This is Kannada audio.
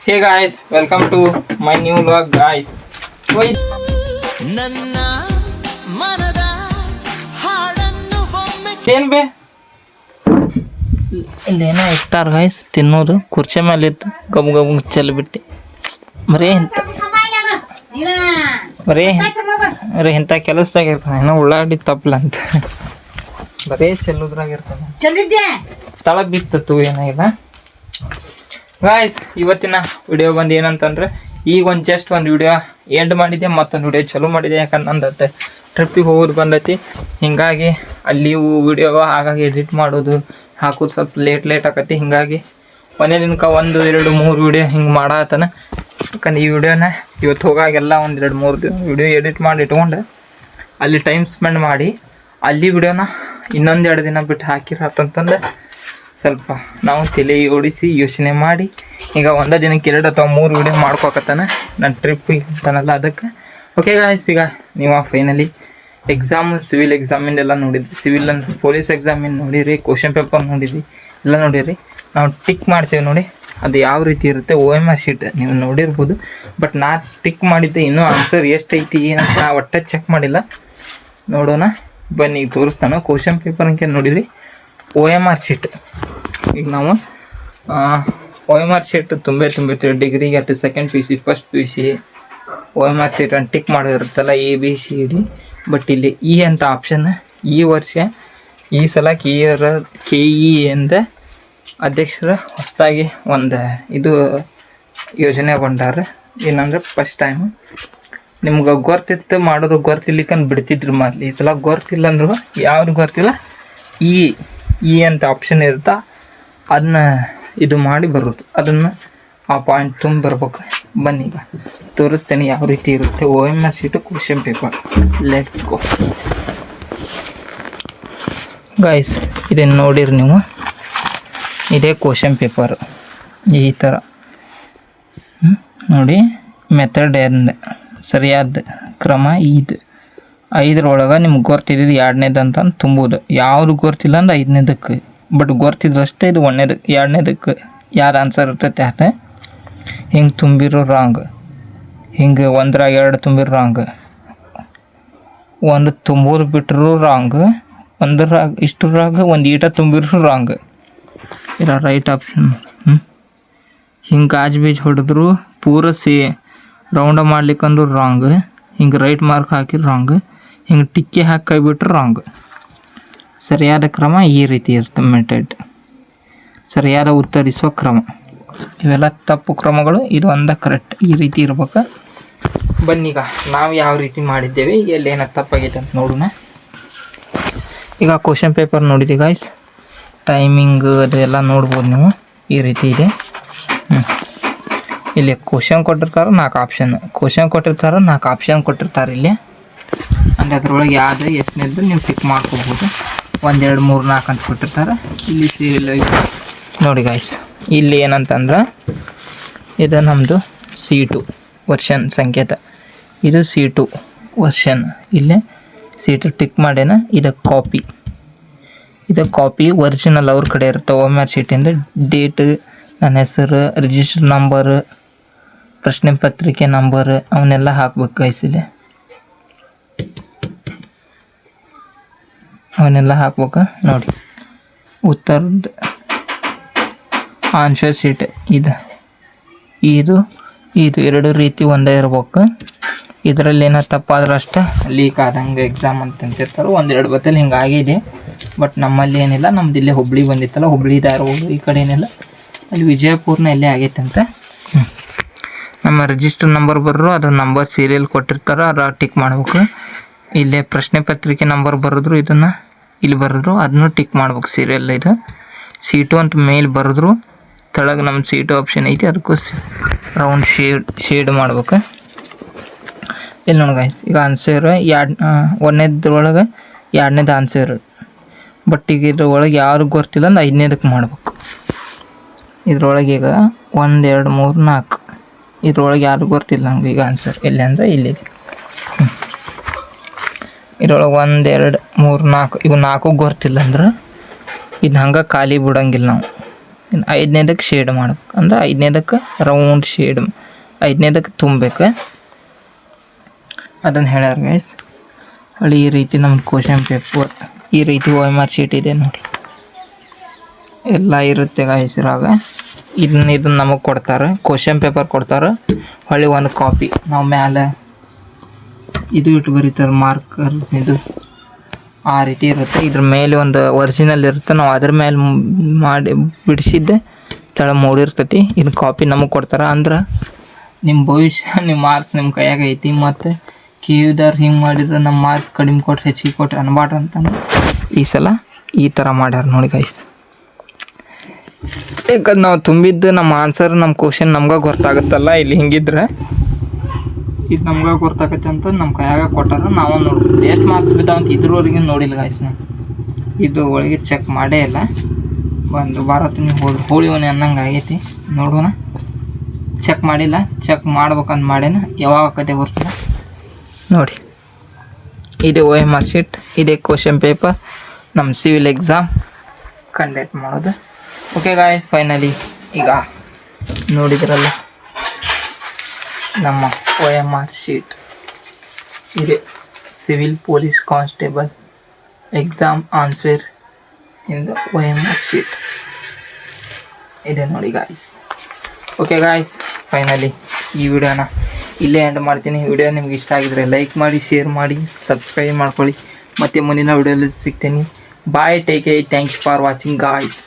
Hey guys, welcome to my new vlog guys. Wait. ನನ್ನ ಮನದ ಹಾಡನ್ನು ಏನ್ ಬೇ ಇಲ್ಲೇನೋ ಇಟ್ಟಾರ ಗಾಯ್ಸ್ ತಿನ್ನೋದು ಕುರ್ಚಿ ಮೇಲೆ ಇತ್ತು ಗಬ್ ಗಬ್ ಚೆಲ್ಬಿಟ್ಟು ಬರೀ ಇಂಥ ಕೆಲಸದಾಗಿರ್ತಾನೆ ಏನೋ ಉಳ್ಳಾಗಡ್ಡಿ ತಪ್ಪಲ ಅಂತ ಬರೀ ಚೆಲ್ಲುದ್ರಾಗಿರ್ತಾನೆ ತಳ ಬಿತ್ತತ್ತು ಏನಾಗಿಲ್ಲ ಗಾಯ್ಸ್. ಇವತ್ತಿನ ವಿಡಿಯೋ ಬಂದು ಏನಂತಂದ್ರೆ ಈಗ ಜಸ್ಟ್ ಒಂದು ವಿಡಿಯೋ ಎಂಡ್ ಮಾಡಿದ್ದೆ, ಮತ್ತೊಂದು ವಿಡಿಯೋ ಚಲೋ ಮಾಡಿದೆ. ಯಾಕಂದ್ರೆ ನಂದತ್ತೆ ಟ್ರಿಪ್ಪಿಗೆ ಹೋಗೋದು ಬಂದೈತಿ, ಹಿಂಗಾಗಿ ಅಲ್ಲಿ ವಿಡಿಯೋ ಹಾಗಾಗಿ ಎಡಿಟ್ ಮಾಡೋದು ಹಾಕೋದು ಸ್ವಲ್ಪ ಲೇಟ್ ಆಕತಿ. ಹಿಂಗಾಗಿ ಒಂದೇ ದಿನಕ್ಕೆ 1, 2, 3 ವಿಡಿಯೋ ಹಿಂಗೆ ಮಾಡತ್ತಾನ. ಯಾಕಂದ್ರೆ ಈ ವಿಡಿಯೋನ ಇವತ್ತು ಹೋಗಾಗೆಲ್ಲ 1, 2, 3 ವಿಡಿಯೋ ಎಡಿಟ್ ಮಾಡಿ ಇಟ್ಕೊಂಡು ಅಲ್ಲಿ ಟೈಮ್ ಸ್ಪೆಂಡ್ ಮಾಡಿ ಅಲ್ಲಿ ವಿಡಿಯೋನ ಇನ್ನೊಂದು 2 ದಿನ ಬಿಟ್ಟು ಹಾಕಿರತ್ತಂತಂದು ಸ್ವಲ್ಪ ನಾವು ತಲೆ ಓಡಿಸಿ ಯೋಚನೆ ಮಾಡಿ ಈಗ ಒಂದೇ ದಿನಕ್ಕೆ 2 ಅಥವಾ 3 ವಿಡಿಯೋ ಮಾಡ್ಕೋಕತ್ತಾನ ನನ್ನ ಟ್ರಿಪ್ಪಿಗೆ ಅಂತಾನಲ್ಲ ಅದಕ್ಕೆ. ಓಕೆ ಗಾಯ್ಸ್, ಈಗ ನೀವು ಫೈನಲಿ ಸಿವಿಲ್ ಎಕ್ಸಾಮಿಂದೆಲ್ಲ ನೋಡಿದ್ರಿ. ಸಿವಿಲ್ ಅಂದ್ರೆ ಪೊಲೀಸ್ ಎಕ್ಸಾಮಿಂದ ನೋಡಿರಿ, ಕ್ವಶನ್ ಪೇಪರ್ ನೋಡಿದ್ವಿ, ಎಲ್ಲ ನೋಡಿರಿ. ನಾವು ಟಿಕ್ ಮಾಡ್ತೇವೆ ನೋಡಿ, ಅದು ಯಾವ ರೀತಿ ಇರುತ್ತೆ OMR ಶೀಟ್ ನೀವು ನೋಡಿರ್ಬೋದು. ಬಟ್ ನಾ ಟಿಕ್ ಮಾಡಿದ್ದೆ, ಇನ್ನೂ ಆನ್ಸರ್ ಎಷ್ಟೈತಿ ಏನಂತ ನಾ ಒಟ್ಟೆ ಚೆಕ್ ಮಾಡಿಲ್ಲ. ನೋಡೋಣ ಬನ್ನಿ, ಈಗ ತೋರಿಸ್ತಾನೆ. ಕ್ವಶನ್ ಪೇಪರ್ ಅಂಕೆ ನೋಡಿದ್ರಿ, OMR ಶೀಟ್. ಈಗ ನಾವು OMR ಶೀಟ್ ತುಂಬಿರ್ತೀವಿ ಡಿಗ್ರಿಗೆ ಅಥವಾ second PUC first PUC OMR sheet ಅಂತ ಟಿಕ್ ಮಾಡೋದಿರುತ್ತಲ್ಲ ABCD. ಬಟ್ ಇಲ್ಲಿ ಅಂತ ಆಪ್ಷನ್ ಈ ವರ್ಷ ಈ ಸಲ KE ಎಂದ ಅಧ್ಯಕ್ಷರ ಹೊಸದಾಗಿ ಒಂದು ಇದು ಯೋಜನೆಗೊಂಡಾರ. ಏನಂದ್ರೆ ಫಸ್ಟ್ ಟೈಮ್ ನಿಮ್ಗೆ ಗೊತ್ತಿತ್ತು ಮಾಡೋದು, ಗೊತ್ತಿರ್ಲಿಕ್ಕಂದು ಬಿಡ್ತಿದ್ರು ಮೊದಲು. ಈ ಸಲ ಗೊತ್ತಿಲ್ಲ ಅಂದ್ರು ಯಾವ್ದು ಗೊತ್ತಿಲ್ಲ ಈ ಅಂತ ಆಪ್ಷನ್ ಇರುತ್ತೆ, ಅದನ್ನ ಇದು ಮಾಡಿ ಬರೋದು, ಅದನ್ನು ಆ ಪಾಯಿಂಟ್ ತುಂಬ ಬರ್ಬೇಕು. ಬನ್ನಿ ಈಗ ತೋರಿಸ್ತೇನೆ ಯಾವ ರೀತಿ ಇರುತ್ತೆ OMR sheet question paper. Let's go guys. ಇದನ್ನು ನೋಡಿರಿ ನೀವು, ಇದೇ ಕ್ವಶನ್ ಪೇಪರ್ ಈ ಥರ ನೋಡಿ. ಮೆಥಡ್ ಎಂದ ಸರಿಯಾದ ಕ್ರಮ ಇದು 5ರೊಳಗೆ ನಿಮ್ಗೆ ಗೊತ್ತಿದ್ದು 2ನೇದು ಅಂತ ತುಂಬೋದು. ಯಾವುದು ಗೊತ್ತಿಲ್ಲ ಅಂದ್ರೆ 5ನೇದಕ್ಕೆ, ಬಟ್ ಗೊತ್ತಿದ್ರಷ್ಟೇ ಇದು 1ನೇದಕ್ಕೆ 2ನೇದಕ್ಕೆ ಯಾರು ಆನ್ಸರ್ ಇರ್ತೈತೆ ಯಾರು ಹಿಂಗೆ ತುಂಬಿರೋ ರಾಂಗ್, ಹಿಂಗೆ 1ರಾಗ 2 ತುಂಬಿರೋ ರಾಂಗ್, 1 ತುಂಬೋರು ಬಿಟ್ಟರು ರಾಂಗ್, 1ರಾಗ ಇಷ್ಟರಾಗ 1 ಈಟ ತುಂಬಿರೋ ರಾಂಗ್. ಇರೋ ರೈಟ್ ಆಪ್ಷನ್. ಹಿಂಗೆ ಗಾಜ್ ಬೀಜ್ ಹೊಡೆದ್ರು ಪೂರ ರೌಂಡ ಮಾಡ್ಲಿಕ್ಕಂದ್ರು ರಾಂಗ್, ಹಿಂಗೆ ರೈಟ್ ಮಾರ್ಕ್ ಹಾಕಿ ರಾಂಗ್, ಹಿಂಗೆ ಟಿಕ್ಕಿ ಹಾಕಿ ಕೈ ಬಿಟ್ರೆ ರಾಂಗ್. ಸರಿಯಾದ ಕ್ರಮ ಈ ರೀತಿ ಇರುತ್ತೆ. ಮೆಥಡ್ ಸರಿಯಾದ ಉತ್ತರಿಸುವ ಕ್ರಮ, ಇವೆಲ್ಲ ತಪ್ಪು ಕ್ರಮಗಳು, ಇದು ಒಂದ ಕರೆಕ್ಟ್ ಈ ರೀತಿ ಇರ್ಬೇಕು. ಬನ್ನೀಗ ನಾವು ಯಾವ ರೀತಿ ಮಾಡಿದ್ದೇವೆ, ಎಲ್ಲೇನ ತಪ್ಪಾಗೈತೆ ಅಂತ ನೋಡೋಣ. ಈಗ ಕ್ವಶನ್ ಪೇಪರ್ ನೋಡಿದ್ವಿ ಗಾಯ್ಸ್, ಟೈಮಿಂಗ್ ಅದೆಲ್ಲ ನೋಡ್ಬೋದು ನೀವು. ಈ ರೀತಿ ಇದೆ. ಇಲ್ಲಿ ಕ್ವಶನ್ ಕೊಟ್ಟಿರ್ತಾರೆ 4 ಆಪ್ಷನ್, ನಾಲ್ಕು ಆಪ್ಷನ್ ಕೊಟ್ಟಿರ್ತಾರೆ ಇಲ್ಲಿ. ಅಂದರೆ ಅದ್ರೊಳಗೆ ಯಾವುದು ಎಷ್ಟನೇದ್ದು ನೀವು ಪಿಕ್ ಮಾಡ್ಕೋಬೋದು. 1, 2, 3, 4 ಅಂತ ಕೊಟ್ಟಿರ್ತಾರೆ. ಇಲ್ಲಿ ನೋಡಿ ಗಾಯ್ಸ್, ಇಲ್ಲಿ ಏನಂತಂದ್ರೆ ಇದು ನಮ್ಮದು C2 ವರ್ಷನ್ ಸಂಕೇತ, ಇದು C2 ವರ್ಷನ್. ಇಲ್ಲೇ C2 ಟಿಕ್ ಮಾಡೇನ. ಇದು ಕಾಪಿ ಒರಿಜಿನಲ್ ಅವ್ರ ಕಡೆ ಇರುತ್ತೆ OMR ಶೀಟಿಂದ. ಡೇಟ್, ನನ್ನ ಹೆಸರು, ರಿಜಿಸ್ಟರ್ ನಂಬರ್, ಪ್ರಶ್ನೆ ಪತ್ರಿಕೆ ನಂಬರ್ ಅವನ್ನೆಲ್ಲ ಹಾಕ್ಬೇಕು ಗೈಸ್. ಇಲ್ಲಿ ಅವನ್ನೆಲ್ಲ ಹಾಕ್ಬೇಕು ನೋಡಿ. ಉತ್ತರದ ಆನ್ಸರ್ ಶೀಟ್ ಇದು 2 ರೀತಿ ಒಂದೇ ಇರ್ಬೇಕು. ಇದರಲ್ಲಿ ಏನೋ ತಪ್ಪಾದ್ರೆ ಅಷ್ಟೇ ಲೀಕ್ ಆದಂಗೆ ಎಕ್ಸಾಮ್ ಅಂತಂತಿರ್ತಾರೆ. 1, 2 ಬತ್ತಲ್ಲಿ ಹಿಂಗೆ ಆಗಿದೆ. ಬಟ್ ನಮ್ಮಲ್ಲಿ ಏನಿಲ್ಲ, ನಮ್ದು ಇಲ್ಲೇ ಹುಬ್ಳಿ ಬಂದಿತ್ತಲ್ಲ, ಹುಬ್ಳಿ ಧಾರವಾಡ ಈ ಕಡೆ ಏನಿಲ್ಲ, ಅಲ್ಲಿ ವಿಜಯಪುರನ ಎಲ್ಲೇ ಆಗೈತೆ ಅಂತ. ನಮ್ಮ ರಿಜಿಸ್ಟರ್ ನಂಬರ್ ಬರೋರು ಅದು ನಂಬರ್ ಸೀರಿಯಲ್ ಕೊಟ್ಟಿರ್ತಾರೆ, ಅದು ಟಿಕ್ ಮಾಡ್ಬೇಕು. ಇಲ್ಲೇ ಪ್ರಶ್ನೆ ಪತ್ರಿಕೆ ನಂಬರ್ ಬರೆದ್ರು, ಇದನ್ನು ಇಲ್ಲಿ ಬರೆದ್ರು ಅದನ್ನು ಟಿಕ್ ಮಾಡ್ಬೇಕು. ಸೀರಿಯಲ್ ಇದು C2 ಅಂತ ಮೇಲ್ ಬರೆದ್ರು, ತೆಳಗೆ ನಮ್ಮ C2 ಆಪ್ಷನ್ ಐತಿ, ಅದಕ್ಕೂ ರೌಂಡ್ ಶೇಡ್ ಮಾಡ್ಬೇಕು. ಇಲ್ಲಿ ನೋಡಿ ಗೈಸ್, ಈಗ ಆನ್ಸರ್ 1ನೇದ್ರೊಳಗೆ 2ನೇದು ಆನ್ಸರ್. ಬಟ್ ಈಗ ಇದ್ರೊಳಗೆ ಯಾರು ಗೊತ್ತಿಲ್ಲ ಅಂದ್ರೆ 5ನೇದಕ್ಕೆ ಮಾಡ್ಬೇಕು. ಇದ್ರೊಳಗೆ ಈಗ 1, 2, 3, 4 ಇದ್ರೊಳಗೆ ಯಾರು ಗೊತ್ತಿಲ್ಲ ನಮ್ಗೆ ಈಗ ಆನ್ಸರ್ ಎಲ್ಲಿ ಅಂದರೆ ಇಲ್ಲಿದೆ. ಇದ್ರೊಳಗೆ 1, 2, 3, 4 ಇವು 4 ಗೊತ್ತಿಲ್ಲ ಅಂದ್ರೆ ಇದು ಹಂಗೆ ಖಾಲಿ ಬಿಡೋಂಗಿಲ್ಲ ನಾವು. ಇನ್ನು 5ನೇದಕ್ಕೆ ಶೇಡ್ ಮಾಡ್ಬೇಕು, ಅಂದ್ರೆ 5ನೇದಕ್ಕೆ ರೌಂಡ್ ಶೇಡ್, 5ನೇದಕ್ಕೆ ತುಂಬಬೇಕು. ಅದನ್ನು ಹೇಳ್ಯಾರ ಗೈಸ್. ಹೊಳ್ಳಿ ಈ ರೀತಿ ನಮ್ಮ ಕ್ವಶನ್ ಪೇಪರ್ ಈ ರೀತಿ OMR ಶೀಟ್ ಇದೆ ನೋಡಿ, ಎಲ್ಲ ಇರುತ್ತೆ ಗೈಸ್ ಇರಾಗ. ಇದನ್ನ ನಮಗೆ ಕೊಡ್ತಾರೆ, ಕ್ವಶನ್ ಪೇಪರ್ ಕೊಡ್ತಾರೆ. ಹೊಳ್ಳಿ ಒಂದು ಕಾಪಿ ನಾವು ಮ್ಯಾಲೆ ಇದು ಇಟ್ಟು ಬರೀತಾರೆ ಮಾರ್ಕರ್, ಇದು ಆ ರೀತಿ ಇರುತ್ತೆ. ಇದ್ರ ಮೇಲೆ ಒಂದು ಒರಿಜಿನಲ್ ಇರುತ್ತೆ, ನಾವು ಅದ್ರ ಮೇಲೆ ಮಾಡಿ ಬಿಡಿಸಿದ್ದೆ ತಳ ಮೂಡಿರ್ತೈತಿ. ಇದು ಕಾಪಿ ನಮಗೆ ಕೊಡ್ತಾರೆ. ಅಂದ್ರೆ ನಿಮ್ಮ ಭವಿಷ್ಯ, ನಿಮ್ಮ ಮಾರ್ಕ್ಸ್ ನಿಮ್ಮ ಕೈಯಾಗ ಐತಿ. ಮತ್ತು KUದವ್ರು ಹಿಂಗೆ ಮಾಡಿದ್ರೆ ನಮ್ಮ ಮಾರ್ಕ್ಸ್ ಕಡಿಮೆ ಕೊಟ್ರೆ ಹೆಚ್ಚಿಗೆ ಕೊಟ್ರೆ ಅನ್ಬಾರ್ದು ಅಂತಂದ್ರೆ ಈ ಸಲ ಈ ಥರ ಮಾಡ್ಯಾರ ನೋಡಿ ಗೈಸ್. ಯಾಕಂದ್ರೆ ನಾವು ತುಂಬಿದ್ದು ನಮ್ಮ ಆನ್ಸರ್, ನಮ್ಮ ಕ್ವಶನ್ ನಮ್ಗೆ ಗೊತ್ತಾಗುತ್ತಲ್ಲ. ಇಲ್ಲಿ ಹಿಂಗಿದ್ರೆ ಇದು ನಮ್ಗೆ ಗೊತ್ತಾಗತ್ತೆ ಅಂತ ನಮ್ಮ ಕೈಯಾಗ ಕೊಟ್ಟಾರ. ನಾವು ನೋಡ್ಬೋದು ಎಷ್ಟು ಮಾರ್ಕ್ಸ್ ಬಿದ್ದಾವಂತ ಇದ್ರವರೆಗೆ ನೋಡಿಲ್ಲ ಗೈಸ್. ನಾವು ಇದು ಒಳಗೆ ಚೆಕ್ ಮಾಡೇ ಇಲ್ಲ. ಒಂದು ಭಾರತ ನೀವು ಹೋಳಿ ಅವನೇ ಅನ್ನಂಗೆ ಆಗೈತಿ. ನೋಡೋಣ, ಚೆಕ್ ಮಾಡಿಲ್ಲ, ಚೆಕ್ ಮಾಡ್ಬೇಕಂತ ಮಾಡೇನ, ಯಾವಾಗ ಆಕತೆ ಗೊತ್ತಿಲ್ಲ ನೋಡಿ. ಇದೇ OMR ಶೀಟ್, ಇದೇ ಕ್ವಶನ್ ಪೇಪರ್ ನಮ್ಮ ಸಿವಿಲ್ ಎಕ್ಸಾಮ್ ಕಂಡಕ್ಟ್ ಮಾಡೋದು. ಓಕೆ ಗಾಯ್ಸ್, ಫೈನಲಿ ಈಗ ನೋಡಿದ್ರಲ್ಲ ನಮ್ಮ OMR ಶೀಟ್ ಇದೆ. Civil police constable exam answer in the OMR sheet ಇದೆ ನೋಡಿ ಗಾಯ್ಸ್. ಓಕೆ ಗಾಯ್ಸ್, ಫೈನಲಿ ಈ ವಿಡಿಯೋನ ಇಲ್ಲೇ ಎಂಡ್ ಮಾಡ್ತೀನಿ. ವಿಡಿಯೋ ನಿಮ್ಗೆ ಇಷ್ಟ ಆಗಿದ್ರೆ ಲೈಕ್ ಮಾಡಿ, ಶೇರ್ ಮಾಡಿ, ಸಬ್ಸ್ಕ್ರೈಬ್ ಮಾಡ್ಕೊಳ್ಳಿ. ಮತ್ತು ಮುಂದಿನ ವಿಡಿಯೋದಲ್ಲಿ ಸಿಗ್ತೀನಿ. Bye, take care, thanks for watching guys.